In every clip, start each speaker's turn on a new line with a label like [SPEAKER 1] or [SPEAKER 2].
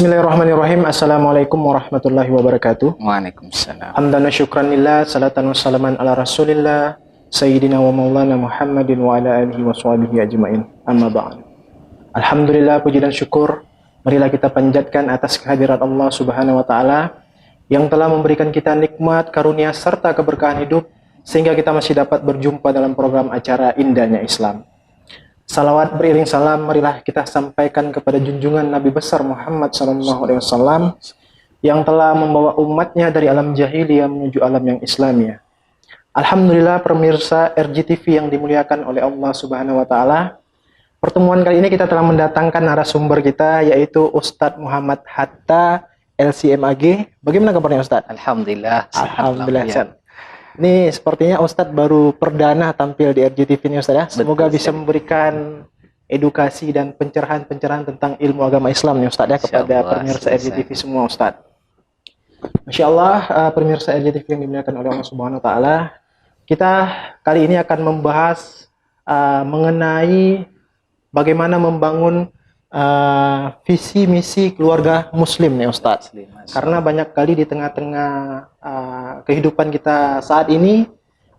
[SPEAKER 1] Bismillahirrahmanirrahim. Assalamualaikum warahmatullahi wabarakatuh.
[SPEAKER 2] Waalaikumsalam.
[SPEAKER 1] Hamdan wa syukran lillah, salatan wa salaman ala rasulillah, Sayyidina wa maulana Muhammadin wa ala alihi wa sahbihi ajma'in. Amma ba'd. Alhamdulillah, puji dan syukur marilah kita panjatkan atas kehadirat Allah Subhanahu wa taala yang telah memberikan kita nikmat, karunia serta keberkahan hidup sehingga kita masih dapat berjumpa dalam program acara Indahnya Islam. Salawat beriring salam marilah kita sampaikan kepada junjungan Nabi besar Muhammad SAW yang telah membawa umatnya dari alam jahiliyah menuju alam yang Islamiyah. Alhamdulillah pemirsa RGTV yang dimuliakan oleh Allah Subhanahu wa taala. Pertemuan kali ini kita telah mendatangkan narasumber kita yaitu Ustadz Muhammad Hatta LCMAG. Bagaimana kabarnya Ustadz?
[SPEAKER 2] Alhamdulillah.
[SPEAKER 1] Alhamdulillah. Ini sepertinya Ustadz baru perdana tampil di RGTV ini Ustadz ya. Semoga bisa memberikan edukasi dan pencerahan-pencerahan tentang ilmu agama Islam nih Ustadz ya kepada pemirsa RGTV semua Ustadz. Masya Allah, pemirsa RGTV yang dimuliakan oleh Allah Subhanahu Wa Taala, kita kali ini akan membahas mengenai bagaimana membangun visi misi keluarga Muslim nih Ustadz. Karena banyak kali di tengah-tengah kehidupan kita saat ini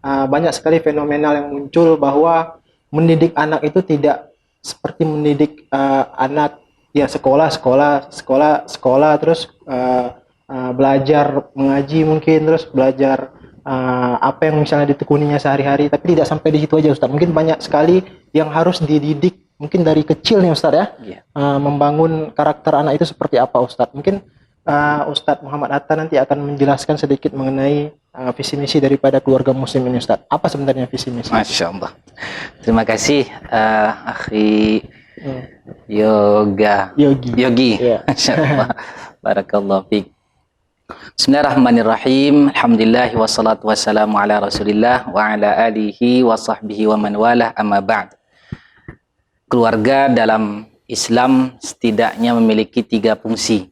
[SPEAKER 1] banyak sekali fenomenal yang muncul bahwa mendidik anak itu tidak seperti mendidik anak ya sekolah terus belajar mengaji mungkin terus belajar apa yang misalnya ditekuninya sehari-hari, tapi tidak sampai di situ aja Ustadz. Mungkin banyak sekali yang harus dididik mungkin dari kecil nih Ustadz ya. Membangun karakter anak itu seperti apa Ustadz. Mungkin Ustadz Muhammad Hatta nanti akan menjelaskan sedikit mengenai visi misi daripada keluarga Muslim ini Ustadz. Apa sebenarnya visi misi?
[SPEAKER 2] Masya Allah. Terima kasih akhi Yogi.
[SPEAKER 1] Yeah.
[SPEAKER 2] Masya Allah. Barakallahu fiik. Bismillahirrahmanirrahim. Alhamdulillah wassalatu wassalamu ala Rasulillah wa ala alihi wa sahbihi wa man walah, amma ba'd. Keluarga dalam Islam setidaknya memiliki 3 fungsi.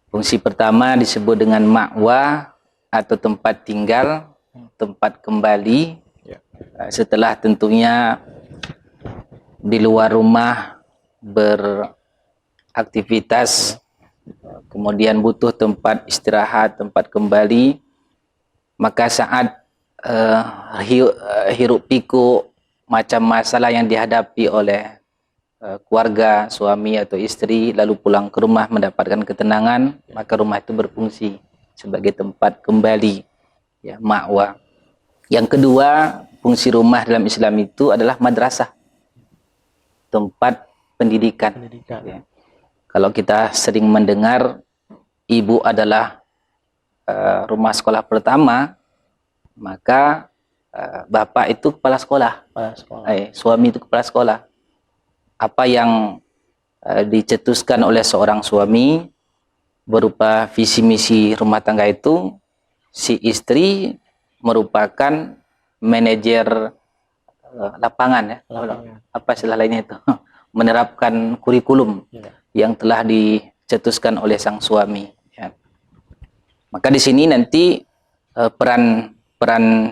[SPEAKER 2] Fungsi pertama disebut dengan ma'wa atau tempat tinggal, tempat kembali. Setelah tentunya di luar rumah beraktivitas, kemudian butuh tempat istirahat, tempat kembali, maka saat hiruk pikuk macam masalah yang dihadapi oleh keluarga, suami atau istri, lalu pulang ke rumah mendapatkan ketenangan, maka rumah itu berfungsi sebagai tempat kembali, ya, ma'wa. Yang kedua, fungsi rumah dalam Islam itu adalah madrasah, tempat pendidikan. Ya. Kalau kita sering mendengar ibu adalah rumah sekolah pertama, maka bapak itu kepala sekolah. Suami itu kepala sekolah. Apa yang dicetuskan oleh seorang suami berupa visi misi rumah tangga itu, si istri merupakan manajer lapangan ya. Apa istilah lainnya itu? Menerapkan kurikulum yang telah dicetuskan oleh sang suami. Ya. Maka di sini nanti peran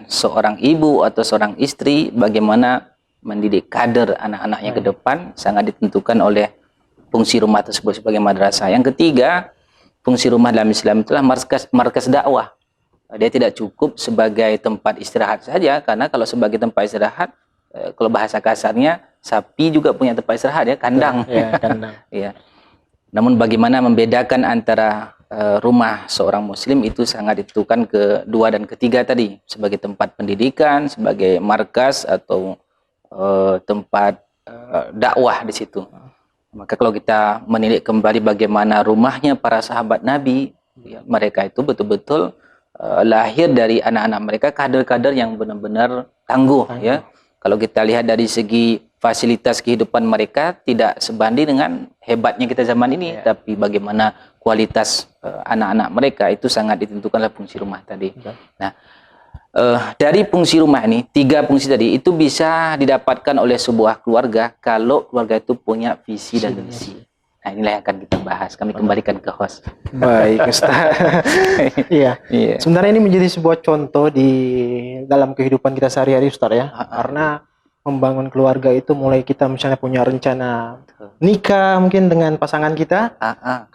[SPEAKER 2] seorang ibu atau seorang istri bagaimana mendidik kader anak-anaknya ke depan sangat ditentukan oleh fungsi rumah tersebut sebagai madrasah. Yang ketiga, fungsi rumah dalam Islam itulah markas dakwah. Dia tidak cukup sebagai tempat istirahat saja, karena kalau sebagai tempat istirahat, kalau bahasa kasarnya, sapi juga punya tempat istirahat ya, kandang.
[SPEAKER 1] Ya, kandang.
[SPEAKER 2] Ya. Namun bagaimana membedakan antara rumah seorang muslim itu sangat ditentukan kedua dan ketiga tadi, sebagai tempat pendidikan, sebagai markas atau tempat dakwah di situ. Maka kalau kita menilik kembali bagaimana rumahnya para sahabat Nabi, ya, mereka itu betul-betul lahir dari anak-anak mereka kader-kader yang benar-benar tangguh. Ya. Kalau kita lihat dari segi fasilitas kehidupan mereka tidak sebanding dengan hebatnya kita zaman ini, tapi bagaimana kualitas anak-anak mereka itu sangat ditentukan oleh fungsi rumah tadi. Nah, dari fungsi rumah ini, 3 fungsi tadi itu bisa didapatkan oleh sebuah keluarga kalau keluarga itu punya visi dan misi. Nah, inilah yang akan kita bahas. Kami kembalikan ke host.
[SPEAKER 1] Baik, Ustaz. Iya. Sebenarnya ini menjadi sebuah contoh di dalam kehidupan kita sehari-hari, Ustaz ya. Karena membangun keluarga itu mulai kita misalnya punya rencana nikah mungkin dengan pasangan kita,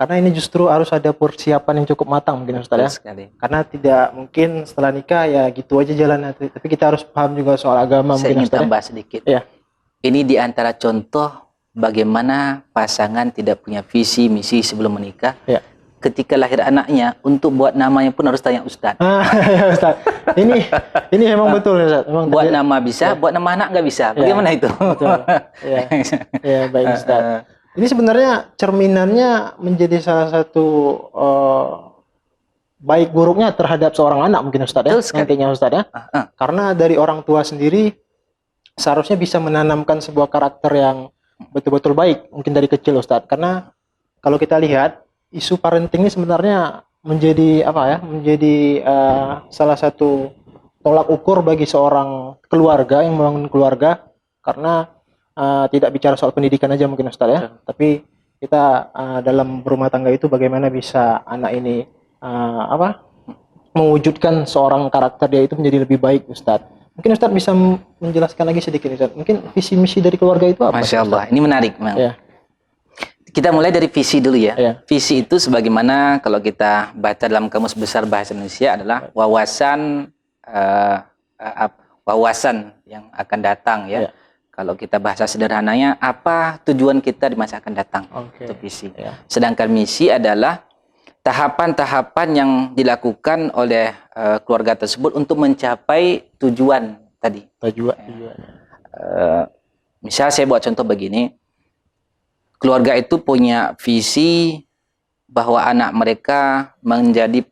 [SPEAKER 1] karena ini justru harus ada persiapan yang cukup matang mungkin Ustaz ya.
[SPEAKER 2] Sekali.
[SPEAKER 1] Karena tidak mungkin setelah nikah ya gitu aja jalan, tapi kita harus paham juga soal agama
[SPEAKER 2] Saya
[SPEAKER 1] mungkin
[SPEAKER 2] ingin
[SPEAKER 1] Ustaz ya.
[SPEAKER 2] tambah sedikit.
[SPEAKER 1] Ya.
[SPEAKER 2] Ini di antara contoh bagaimana pasangan tidak punya visi misi sebelum menikah.
[SPEAKER 1] Ya.
[SPEAKER 2] Ketika lahir anaknya, untuk buat namanya pun harus tanya Ustadz.
[SPEAKER 1] Ya, Ustaz. Ini memang betul Ustaz. Memang
[SPEAKER 2] Buat nama bisa, buat nama anak nggak bisa. Bagaimana itu?
[SPEAKER 1] Betul. Ya, baik Ustaz. Ini sebenarnya cerminannya menjadi salah satu baik buruknya terhadap seorang anak mungkin Ustaz ya. Nantinya Ustaz ya. Karena dari orang tua sendiri seharusnya bisa menanamkan sebuah karakter yang betul-betul baik mungkin dari kecil Ustaz. Karena kalau kita lihat isu parenting ini sebenarnya menjadi menjadi salah satu tolak ukur bagi seorang keluarga yang membangun keluarga, karena tidak bicara soal pendidikan aja mungkin Ustaz ya, tapi kita dalam berumah tangga itu bagaimana bisa anak ini mewujudkan seorang karakter dia itu menjadi lebih baik Ustaz. Mungkin Ustaz bisa menjelaskan lagi sedikit Ustaz. Mungkin visi misi dari keluarga itu apa?
[SPEAKER 2] Masya Allah, ini menarik memang.
[SPEAKER 1] Ya.
[SPEAKER 2] Kita mulai dari visi dulu ya.
[SPEAKER 1] Ya.
[SPEAKER 2] Visi itu sebagaimana kalau kita baca dalam Kamus Besar Bahasa Indonesia adalah wawasan wawasan yang akan datang ya.
[SPEAKER 1] Ya.
[SPEAKER 2] Kalau kita bahasa sederhananya, apa tujuan kita di masa akan datang?
[SPEAKER 1] Oke.
[SPEAKER 2] Itu visi.
[SPEAKER 1] Ya.
[SPEAKER 2] Sedangkan misi adalah tahapan-tahapan yang dilakukan oleh keluarga tersebut untuk mencapai tujuan tadi.
[SPEAKER 1] Tujuan.
[SPEAKER 2] Misal saya buat contoh begini, keluarga itu punya visi bahwa anak mereka menjadi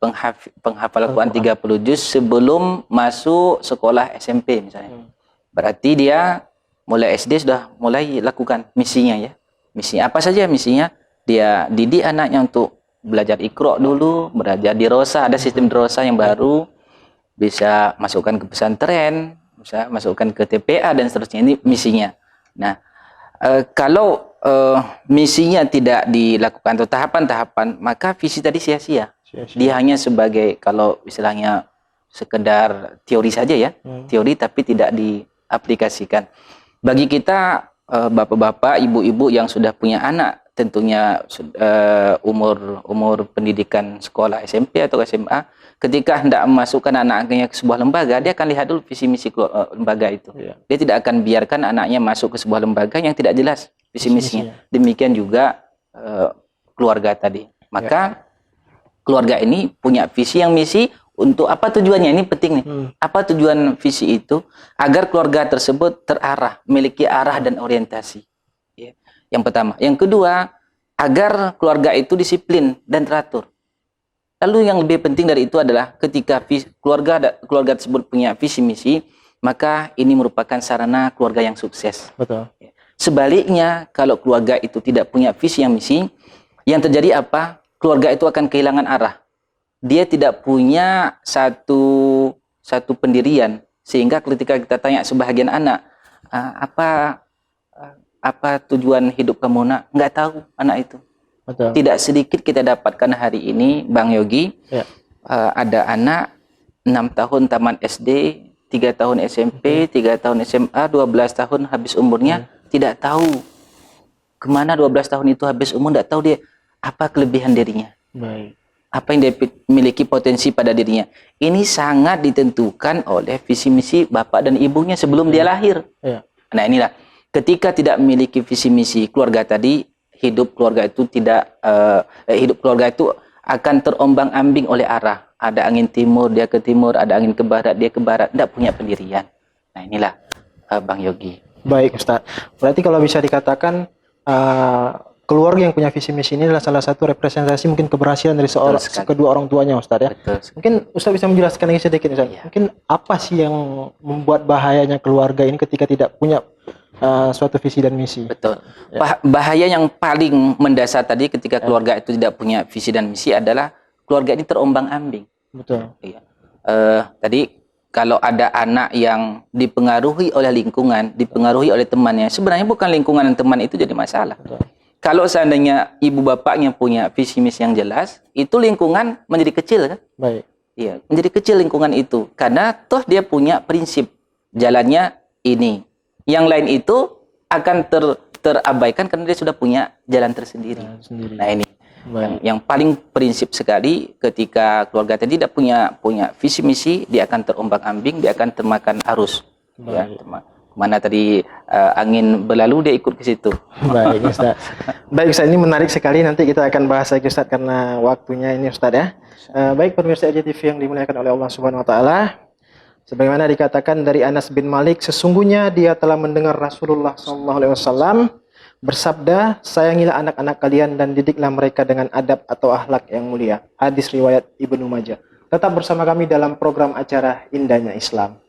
[SPEAKER 2] penghafal Al-Quran 30 juz sebelum masuk sekolah SMP misalnya. Berarti dia mulai SD sudah mulai lakukan misinya ya. Misi apa saja misinya? Dia didik anaknya untuk belajar Iqra dulu, belajar dirosah, ada sistem dirosah yang baru, bisa masukkan ke pesantren, bisa masukkan ke TPA dan seterusnya. Ini misinya. Nah, kalau misinya tidak dilakukan atau tahapan-tahapan, maka visi tadi sia-sia. Dia hanya sebagai, kalau istilahnya sekedar teori saja ya, teori tapi tidak diaplikasikan. Bagi kita bapak-bapak, ibu-ibu yang sudah punya anak, tentunya umur pendidikan sekolah SMP atau SMA, ketika hendak memasukkan anaknya ke sebuah lembaga, dia akan lihat dulu visi misi lembaga itu. Dia tidak akan biarkan anaknya masuk ke sebuah lembaga yang tidak jelas visi misinya. Demikian juga keluarga tadi. Maka keluarga ini punya visi yang misi untuk apa tujuannya? Ini penting nih. Apa tujuan visi itu? Agar keluarga tersebut terarah, memiliki arah dan orientasi. Yang pertama. Yang kedua, agar keluarga itu disiplin dan teratur. Lalu yang lebih penting dari itu adalah ketika keluarga tersebut punya visi misi, maka ini merupakan sarana keluarga yang sukses.
[SPEAKER 1] Betul.
[SPEAKER 2] Sebaliknya, kalau keluarga itu tidak punya visi yang misi, yang terjadi apa? Keluarga itu akan kehilangan arah. Dia tidak punya satu pendirian, sehingga ketika kita tanya sebahagian anak, apa tujuan hidup kamu nak? Nggak tahu anak itu.
[SPEAKER 1] Betul.
[SPEAKER 2] Tidak sedikit kita dapatkan hari ini, Bang Yogi, ada anak 6 tahun taman SD, 3 tahun SMP, 3 tahun SMA, 12 tahun habis umurnya, tidak tahu kemana 12 tahun itu habis umur, tidak tahu dia apa kelebihan dirinya.
[SPEAKER 1] Baik.
[SPEAKER 2] Apa yang dia miliki potensi pada dirinya. Ini sangat ditentukan oleh visi misi bapak dan ibunya sebelum dia lahir. Nah inilah, ketika tidak memiliki visi misi keluarga tadi, hidup keluarga itu akan terombang-ambing oleh arah. Ada angin timur, dia ke timur, ada angin ke barat, dia ke barat, tidak punya pendirian. Nah inilah Bang Yogi.
[SPEAKER 1] Baik Ustaz. Berarti kalau bisa dikatakan keluarga yang punya visi misi ini adalah salah satu representasi mungkin keberhasilan dari kedua orang tuanya Ustaz ya.
[SPEAKER 2] Betul.
[SPEAKER 1] Mungkin Ustaz bisa menjelaskan lagi sedikit Ustaz. Mungkin apa sih yang membuat bahayanya keluarga ini ketika tidak punya suatu visi dan misi? Betul.
[SPEAKER 2] Bahaya yang paling mendasar tadi ketika keluarga itu tidak punya visi dan misi adalah keluarga ini terombang-ambing.
[SPEAKER 1] Betul.
[SPEAKER 2] Iya. Tadi kalau ada anak yang dipengaruhi oleh lingkungan, dipengaruhi oleh temannya, sebenarnya bukan lingkungan dan teman itu jadi masalah. Betul. Kalau seandainya ibu bapaknya punya visi misi yang jelas, itu lingkungan menjadi kecil kan?
[SPEAKER 1] Baik.
[SPEAKER 2] Iya, menjadi kecil lingkungan itu karena toh dia punya prinsip jalannya ini. Yang lain itu akan terabaikan karena dia sudah punya jalan tersendiri. Nah ini yang paling prinsip sekali, ketika keluarga tadi tidak punya visi misi, dia akan terombang-ambing, dia akan termakan arus. Ya, mana tadi angin berlalu dia ikut ke situ.
[SPEAKER 1] Baik Ustaz. Baik Ustaz, ini menarik sekali, nanti kita akan bahas lagi Ustaz karena waktunya ini Ustaz ya. Baik pemirsa RJTV yang dimuliakan oleh Allah Subhanahu wa taala. Sebagaimana dikatakan dari Anas bin Malik, sesungguhnya dia telah mendengar Rasulullah SAW bersabda, sayangilah anak-anak kalian dan didiklah mereka dengan adab atau akhlak yang mulia. Hadis riwayat Ibnu Majah. Tetap bersama kami dalam program acara Indahnya Islam.